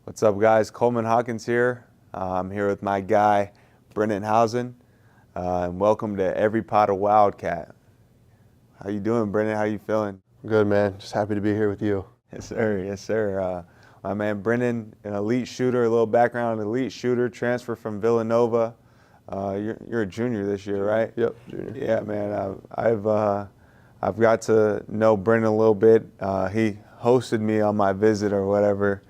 What's up, guys? Coleman Hawkins here. I'm here with my guy, Brendan Hausen, and welcome to every Pod A Wildcat. How you doing, Brendan? How you feeling? Good, man. Just happy to be here with you. Yes, sir. Yes, sir. My man, Brendan, an elite shooter, a little background, elite shooter, transfer from Villanova. You're a junior this year, right? Yep, junior. Yeah, man. I've got to know Brendan a little bit. He hosted me on my visit or whatever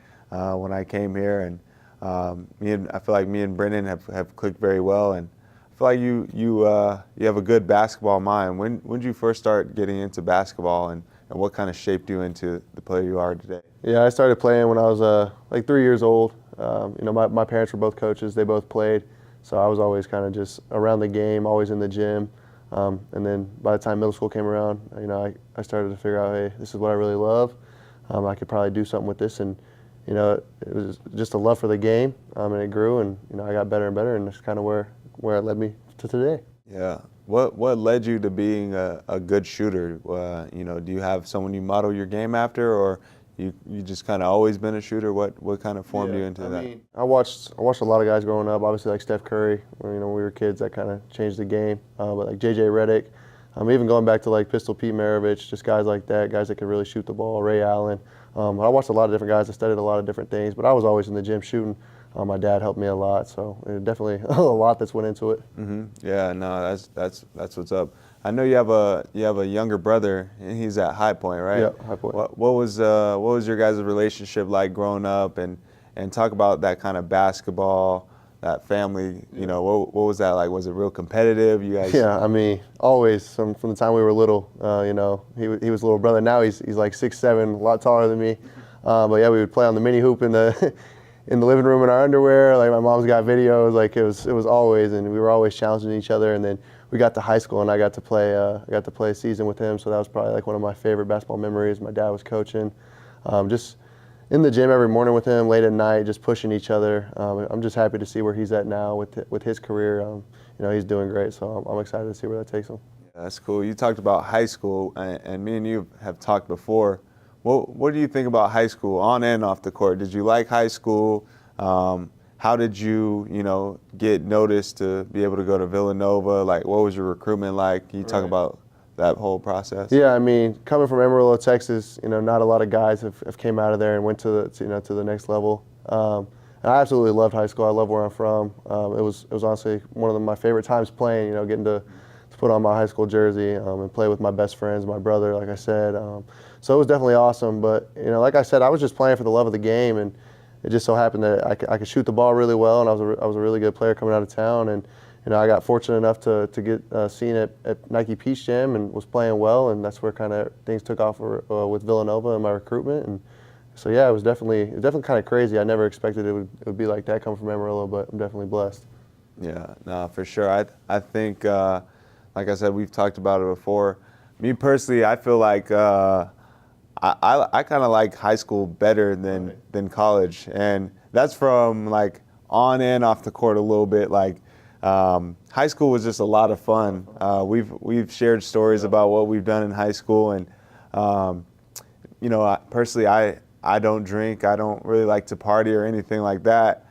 when I came here, and I feel like me and Brendan have clicked very well, and I feel like you have a good basketball mind. When did you first start getting into basketball, and what kind of shaped you into the player you are today? Yeah, I started playing when I was like 3 years old. My parents were both coaches. They both played, so I was always kind of just around the game, always in the gym. And then by the time middle school came around, I started to figure out, hey, this is what I really love. I could probably do something with this, and it was just a love for the game, and it grew, and I got better and better, and that's kind of where it led me to today. Yeah. What led you to being a good shooter? Do you have someone you model your game after, or you just kind of always been a shooter? What kind of formed you into that? I watched a lot of guys growing up. Obviously, like Steph Curry. When we were kids, that kind of changed the game. But like JJ Redick, even going back to like Pistol Pete Maravich, just guys like that, guys that could really shoot the ball. Ray Allen. I watched a lot of different guys. I studied a lot of different things, but I was always in the gym shooting. My dad helped me a lot, so definitely a lot that's went into it. Mm-hmm. Yeah, no, that's what's up. I know you have a younger brother, and he's at High Point, right? Yeah, High Point. What was your guys' relationship like growing up, and talk about that kind of basketball, that family. What was that like? Was it real competitive? You guys? Yeah, always from the time we were little. He was a little brother. Now he's like 6'7", a lot taller than me. But yeah, we would play on the mini hoop in the in the living room in our underwear. Like my mom's got videos. Like it was always, and we were always challenging each other. And then we got to high school, and I got to play a season with him. So that was probably like one of my favorite basketball memories. My dad was coaching, just in the gym every morning with him, late at night, just pushing each other. I'm just happy to see where he's at now with his career. He's doing great. So I'm excited to see where that takes him. Yeah, that's cool. You talked about high school, and me and you have talked before. What do you think about high school, on and off the court? Did you like high school? How did you, get noticed to be able to go to Villanova? Like, what was your recruitment like? Can you talk about that whole process? Yeah, coming from Amarillo, Texas, not a lot of guys have came out of there and went to the next level. And I absolutely loved high school. I love where I'm from. It was honestly one of my favorite times playing. Getting to put on my high school jersey and play with my best friends, my brother, like I said. So it was definitely awesome. But like I said, I was just playing for the love of the game, and it just so happened that I could shoot the ball really well, and I was a really good player coming out of town. And I got fortunate enough to get seen at Nike Peach Jam and was playing well, and that's where kind of things took off with Villanova and my recruitment. And so yeah, it was definitely kind of crazy. I never expected it would be like that coming from Amarillo, but I'm definitely blessed. Yeah, no, for sure. I think, like I said, we've talked about it before. Me personally, I feel like I kind of like high school better than college, and that's from like on and off the court a little bit. Like high school was just a lot of fun. We've shared stories about what we've done in high school, and personally, I don't drink. I don't really like to party or anything like that.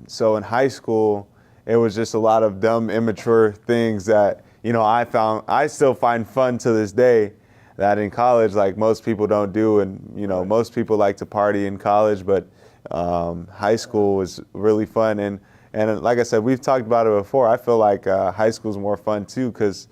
So in high school, it was just a lot of dumb, immature things that I still find fun to this day. That in college, like most people don't do, and most people like to party in college, but high school was really fun. And like I said, we've talked about it before. I feel like high school is more fun too, because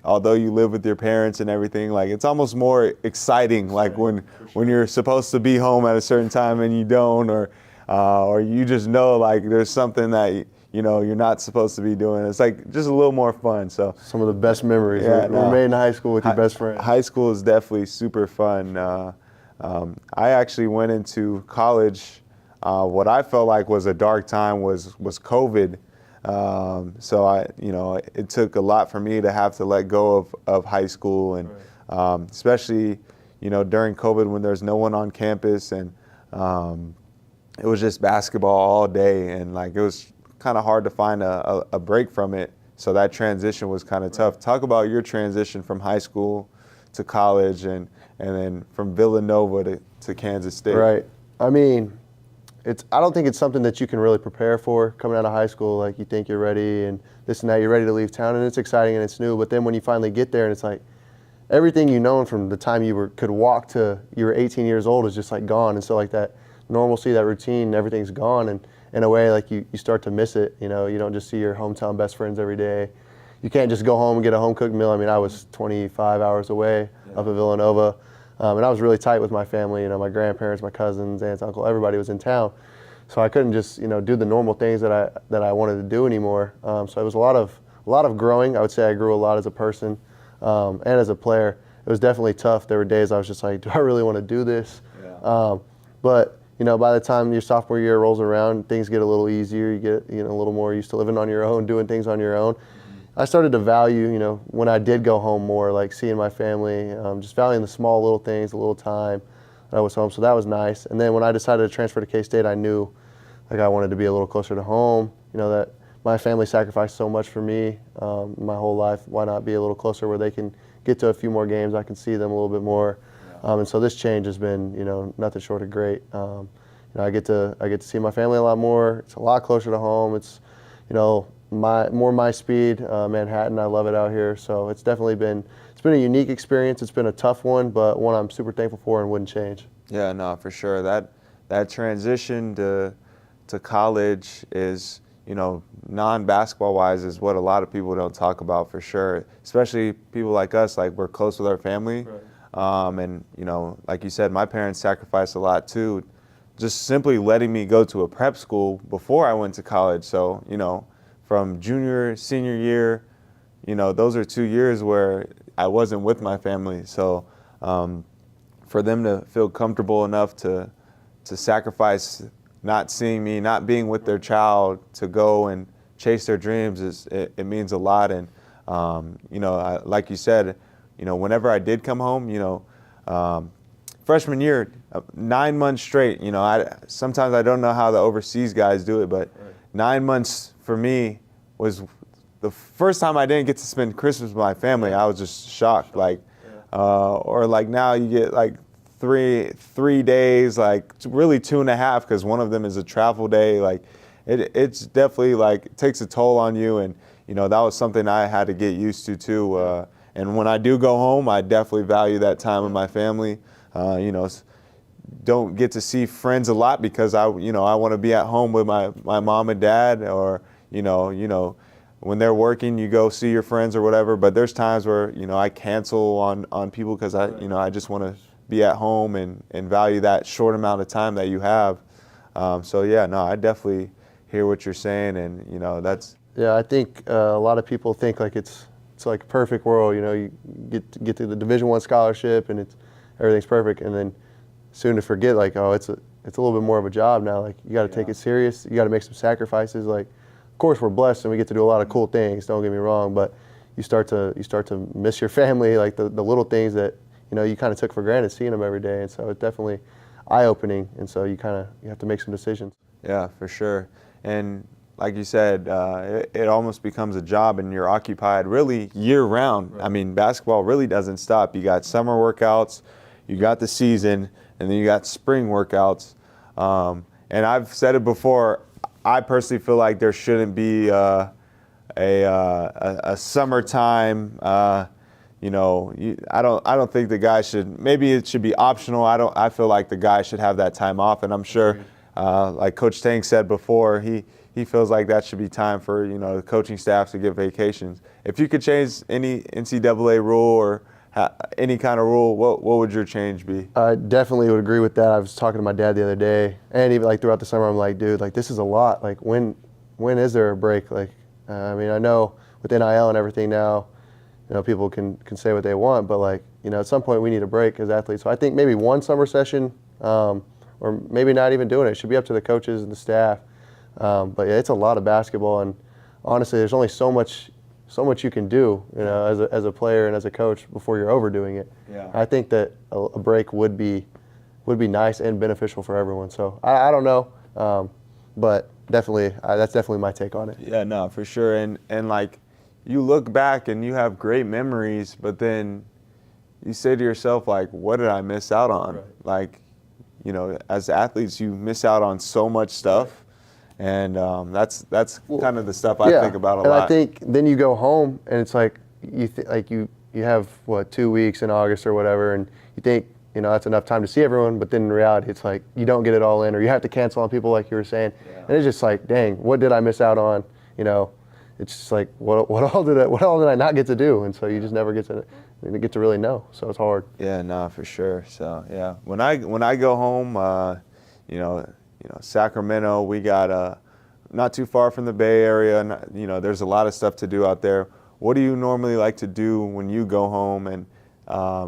although you live with your parents and everything, like it's almost more exciting. Like when you're supposed to be home at a certain time and you don't, or you just know like there's something that you're not supposed to be doing. It's like just a little more fun. So some of the best memories were made in high school with your best friend. High school is definitely super fun. I actually went into college. What I felt like was a dark time was COVID. So it took a lot for me to have to let go of high school, and especially during COVID when there's no one on campus, and it was just basketball all day, and like it was kind of hard to find a break from it. So that transition was kind of tough. Talk about your transition from high school to college, and then from Villanova to Kansas State. Right. I mean, I don't think it's something that you can really prepare for coming out of high school. Like, you think you're ready and this and that, you're ready to leave town, and it's exciting and it's new. But then when you finally get there and it's like everything you known from the time you could walk to you were 18 years old is just like gone. And so like that normalcy, that routine, everything's gone. And in a way, like you start to miss it. You know, you don't just see your hometown best friends every day. You can't just go home and get a home cooked meal. I mean, I was 25 hours away up at Villanova. And I was really tight with my family. You know, my grandparents, my cousins, aunts, uncle, everybody was in town. So I couldn't just, you know, do the normal things that I wanted to do anymore. So it was a lot of growing. I would say I grew a lot as a person and as a player. It was definitely tough. There were days I was just like, do I really want to do this? Yeah. But you know, by the time your sophomore year rolls around, things get a little easier. You get, you know, a little more used to living on your own, doing things on your own. I started to value, you know, when I did go home more, like seeing my family, just valuing the small little things, a little time that I was home. So that was nice. And then when I decided to transfer to K-State, I knew like I wanted to be a little closer to home. You know, that my family sacrificed so much for me my whole life. Why not be a little closer where they can get to a few more games? I can see them a little bit more. And so this change has been, you know, nothing short of great. You know, I get to see my family a lot more. It's a lot closer to home. It's, you know, my speed. Manhattan, I love it out here. So it's definitely been a unique experience. It's been a tough one, but one I'm super thankful for and wouldn't change. Yeah, no, for sure. That transition to college is, you know, non-basketball wise is what a lot of people don't talk about for sure. Especially people like us, like we're close with our family. Right. And, you know, like you said, my parents sacrificed a lot too, just simply letting me go to a prep school before I went to college. So, you know, from junior, senior year, you know, those are 2 years where I wasn't with my family. So for them to feel comfortable enough to sacrifice not seeing me, not being with their child, to go and chase their dreams, it means a lot. And, you know, like you said, you know, whenever I did come home, you know, freshman year, 9 months straight, you know, sometimes I don't know how the overseas guys do it, but 9 months for me was the first time I didn't get to spend Christmas with my family. I was just shocked. Like, or like now you get like three days, like really 2.5, because one of them is a travel day. Like, it's definitely like it takes a toll on you, and you know that was something I had to get used to too. And when I do go home, I definitely value that time with my family. You know, don't get to see friends a lot because I want to be at home with my mom and dad, or you know, when they're working, you go see your friends or whatever. But there's times where, you know, I cancel on people because I just want to be at home and value that short amount of time that you have. So yeah, no, I definitely hear what you're saying, and you know that's. Yeah, I think a lot of people think like it's like a perfect world. You know, you get to the Division I scholarship and everything's perfect, and then soon to forget like, oh, it's a little bit more of a job now. Like, you got to take it serious. You got to make some sacrifices. Like, of course we're blessed and we get to do a lot of cool things. Don't get me wrong, but you start to miss your family, like the little things that you know you kind of took for granted, seeing them every day. And so it's definitely eye-opening. And so you have to make some decisions. Yeah, for sure. And like you said, it almost becomes a job, and you're occupied really year-round. Right. I mean, basketball really doesn't stop. You got summer workouts, you got the season, and then you got spring workouts. And I've said it before, I personally feel like there shouldn't be a summertime. You know, I don't think the guy should. Maybe it should be optional. I feel like the guy should have that time off, and I'm sure, like Coach Tang said before, he feels like that should be time for, you know, the coaching staff to get vacations. If you could change any NCAA rule or any kind of rule, what would your change be? I definitely would agree with that. I was talking to my dad the other day, and even like throughout the summer, I'm like, dude, like this is a lot. Like when is there a break? Like, I mean, I know with NIL and everything now, you know, people can say what they want, but like, you know, at some point we need a break as athletes. So I think maybe one summer session, or maybe not even doing it. It should be up to the coaches and the staff. But yeah, it's a lot of basketball, and honestly, there's only so much you can do, you know, as a player and as a coach before you're overdoing it. Yeah. I think that a break would be nice and beneficial for everyone. So I don't know, but definitely that's definitely my take on it. Yeah, no, for sure. And like, you look back and you have great memories, but then you say to yourself, like, what did I miss out on? Right. Like, you know, as athletes, you miss out on so much stuff. And that's kind of the stuff I think about a lot. And I think then you go home and it's like you have what 2 weeks in August or whatever, and you think, you know, that's enough time to see everyone, but then in reality it's like you don't get it all in, or you have to cancel on people like you were saying. And it's just like, dang, what did I miss out on? You know, it's just like what all did I not get to do? And so you just never get to really know. So it's hard. Yeah, no, for sure. So yeah, when I go home, you know, Sacramento, we got not too far from the Bay Area, and you know, there's a lot of stuff to do out there. What do you normally like to do when you go home? And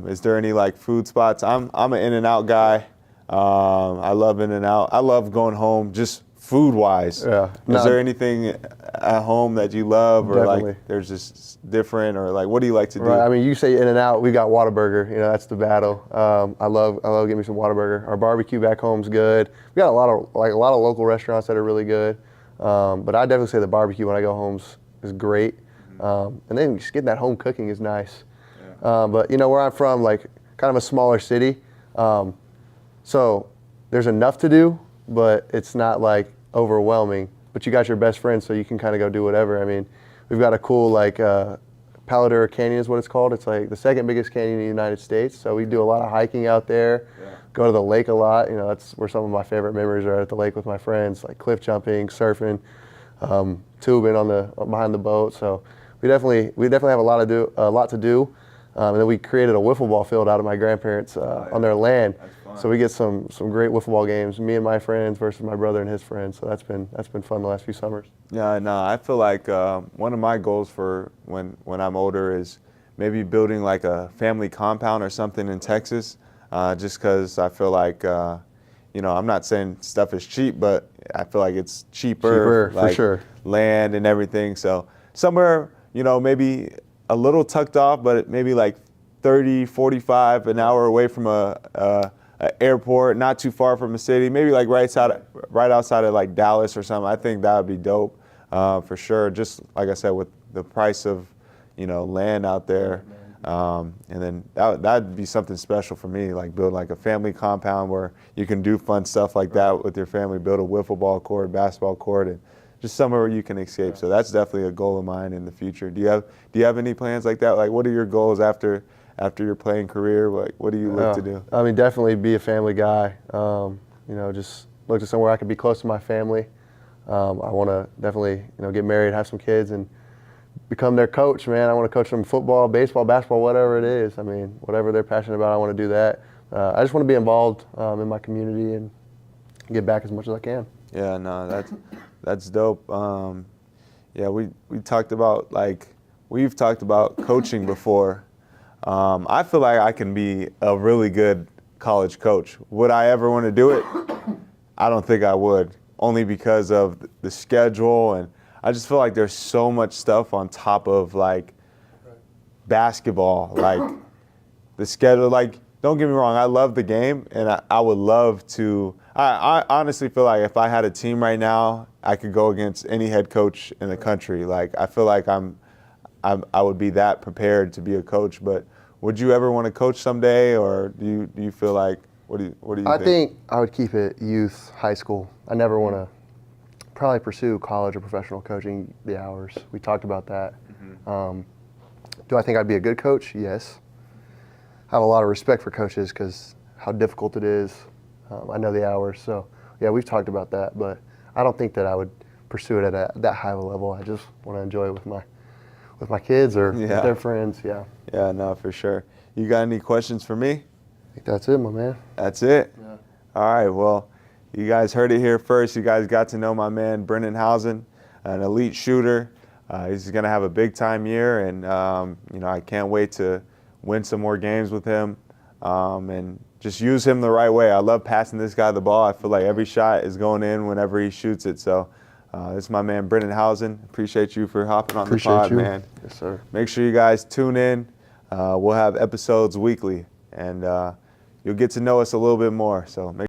is there any like food spots? I'm an In-N-Out guy. I love In-N-Out. I love going home just food wise. Yeah. Is there anything at home that you love, or Definitely. like there's just different, or like what do you like to do? Right. I mean, you say In-N-Out, we got Whataburger. You know, that's the battle. I love getting me some Whataburger. Our barbecue back home's good. We got a lot of local restaurants that are really good. But I definitely say the barbecue when I go home is great. And then just getting that home cooking is nice. Yeah. But you know, where I'm from, like kind of a smaller city, so there's enough to do, but it's not like overwhelming. But you got your best friends, so you can kind of go do whatever. I mean, we've got a cool like Paladura Canyon is what it's called. It's like the second biggest canyon in the United States. So we do a lot of hiking out there. Yeah. Go to the lake a lot. You know, that's where some of my favorite memories are, at the lake with my friends, like cliff jumping, surfing, tubing behind the boat. So we definitely have a lot to do. And then we created a wiffle ball field out of my grandparents on their land. So we get some great wiffle ball games, me and my friends versus my brother and his friends. So that's been fun the last few summers. Yeah, no, I feel like one of my goals for when I'm older is maybe building like a family compound or something in Texas, just because I feel like, you know, I'm not saying stuff is cheap, but I feel like it's cheaper like, for sure, land and everything. So somewhere, you know, maybe a little tucked off, but maybe like 30, 45 an hour away from a airport, not too far from a city, maybe like right outside of like Dallas or something. I think that would be dope for sure. Just like I said, with the price of, you know, land out there, and then that'd be something special for me, like build like a family compound where you can do fun stuff like that with your family, build a wiffle ball court, basketball court, and just somewhere where you can escape. So that's definitely a goal of mine in the future. Do you have any plans like that? Like, what are your goals after your playing career? Like, what do you look to do? I mean, definitely be a family guy. You know, just look to somewhere I could be close to my family. I want to definitely, you know, get married, have some kids, and become their coach, man. I want to coach them football, baseball, basketball, whatever it is. I mean, whatever they're passionate about, I want to do that. I just want to be involved in my community and get back as much as I can. Yeah, no, that's dope. Yeah, we've talked about coaching before. I feel like I can be a really good college coach. Would I ever want to do it? I don't think I would, only because of the schedule, and I just feel like there's so much stuff on top of like basketball, like the schedule. Like, don't get me wrong, I love the game, and I would love to. I honestly feel like if I had a team right now, I could go against any head coach in the country. Like, I feel like I would be that prepared to be a coach. But would you ever want to coach someday, or do you feel like what do you think? I think I would keep it youth, high school. I never want to probably pursue college or professional coaching, the hours. We talked about that. Mm-hmm. Do I think I'd be a good coach? Yes. I have a lot of respect for coaches because how difficult it is. I know the hours, so yeah, we've talked about that. But I don't think that I would pursue it at that high of a level. I just want to enjoy it with my kids or with their friends. Yeah. Yeah, no, for sure. You got any questions for me? I think that's it, my man. That's it? Yeah. All right, well, you guys heard it here first. You guys got to know my man, Brendan Hausen, an elite shooter. He's going to have a big-time year, and, you know, I can't wait to win some more games with him and just use him the right way. I love passing this guy the ball. I feel like every shot is going in whenever he shoots it. So this is my man, Brendan Hausen. Appreciate you for hopping on the pod, man. Yes, sir. Make sure you guys tune in. We'll have episodes weekly, and you'll get to know us a little bit more. So make